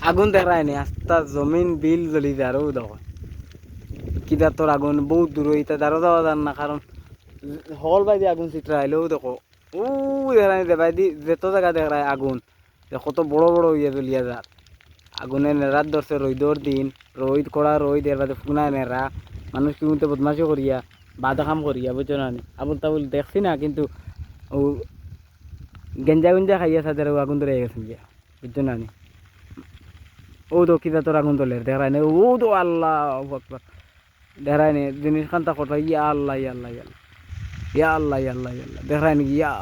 আগুন দেখায় নি আস্তা জমিন বিল জ্বলি যায় আরও দেখো কিদার তোর আগুন বহুত দূর হইতে দাঁড়ো যাওয়া যান না কারণ হল বাই দিয়ে আগুন চিত্রা আইলেও দেখো ও দেখায় দেবাই দি যেত জায়গা দেখায় আগুন কত বড় বড় ইয়ে জ্বলিয়া যার আগুনে নেড়ার ধরছে রইদর দিন রইদ করা রইদ এর বাদে ফুনা নেড়া মানুষ কিন্তু বদমাশি করিয়া বাদা কাম করিয়া বুঝছো না আবুল তাবুল দেখছি না কিন্তু ও গেঞ্জা গুঞ্জা খাইয়া সাদের আগুন ধরে গেছেন গিয়া বুঝছো না ও তো কিতা তোর আগুন তোলের দেখায় না ও তো আল্লাহ আকবার দেখায় নি জিনিস খান্তা কথা ইয়া আল্লাহ ইয়া আল্লাহ ইয়া ইয়া আল্লাহ ইয়া আল্লাহ ইয়া আল্লাহ দেখায় নি ইয়া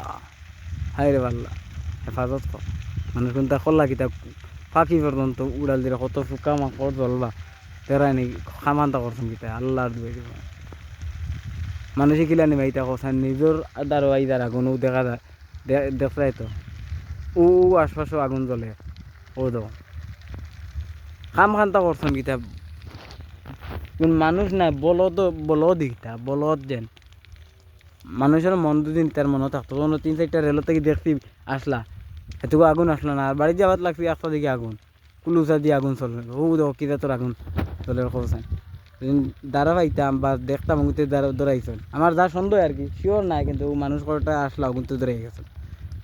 হায় রে আল্লাহ হেফাজত কর মানুষ কিন্তু খোলা কিতা পাখি পর্যন্ত উড়াল দিলে কত ফুকা মাকড় জ্বলবা দেখায় নি খামান্তা করছেন কিতা আল্লাহর দুয়ে দিব মানুষে কিলা নিবা ইতা কথা নিজের দারো আইদার আগুন ও দেখা যায় দেখলাই তো ও আশপাশও আগুন জ্বলে ও তো খাম খান্তা করছেন কিতা কোন মানুষ নাই বলদ বলদ দিকটা বলদ যেন মানুষের মন দুদিন তার মনে থাকতো তখন 3-4টা রেলত থেকে দেখছি আসলা এটুকু আগুন আসলো না আর বাড়ি যাওয়ার লাগছি একটা দিকে আগুন কুলুসা দিয়ে আগুন চলবে ও দেখো কিতা তোর আগুন চলে খবর দাঁড়া পাইতাম বা দেখতাম ওগুতে দৌড়াইছেন আমার যা সন্দেহ আর কি শিওর নাই কিন্তু মানুষ কটা আসলা ওগুনতে দৌড়াই গেছে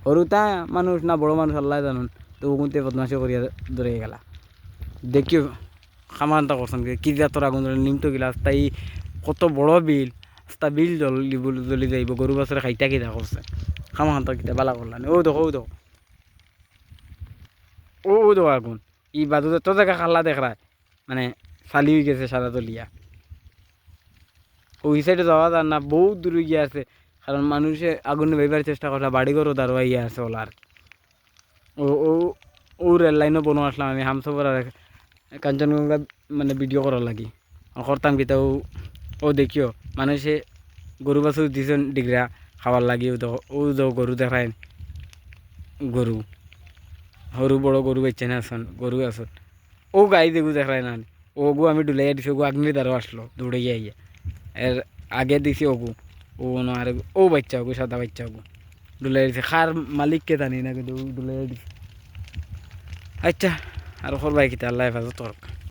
সরুতা মানুষ না বড় মানুষ আল্লাহ জানুন তো ওগুনতে বদমাশি করিয়া দৌড়াই গেলা দেখিও খামানটা করছেন কি যা তোর আগুন নিমতো গিলা তাই কত বড় বিল তা বিল জ্বলি যাইব গরু বাছরে খাইতা কিতা করছে খামানটা কিতা বালা করলাম ও দেখো ও দেখো আগুন ই বাদু তো জায়গা খাল্লা দেখরা মানে ফালি হয়ে গেছে সাদা তলিয়া ওই সাইডে যাওয়া যার না বহুত দূর গিয়ে আছে কারণ মানুষে আগুন নেবার চেষ্টা করছে বাড়ি ঘরও দাঁড়োয়া গিয়ে আছে ওলার ও ও ও রেল লাইনও বনো আসলাম আমি হামসফর আর কাঞ্চনগঙ্গা মানে ভিডিও করার লাগি করতাম কি তাও ও দেখিও মানুষে গরু বাছুর দিছেন ডিগরা খাবার লাগি ও তো গরু দেখায় গরু সরু বড় গরু বেচছে না আসন গরু আসন ও গাই দেখু দেখায় না ও গু আমি ডুলাইয়া দিছি ওগু আগ্নির দ্বারা আসলো দৌড়ে গিয়ে এর আগে দিছি ওগু ও আর ও বাচ্চা ওগু সাদা বাচ্চা ওগু ডুলাই দিছে খার মালিককে জানি না কিন্তু ডুলাইয়া দিছে আচ্ছা আর করবাই কিতা আল্লাহ হেফাজত করক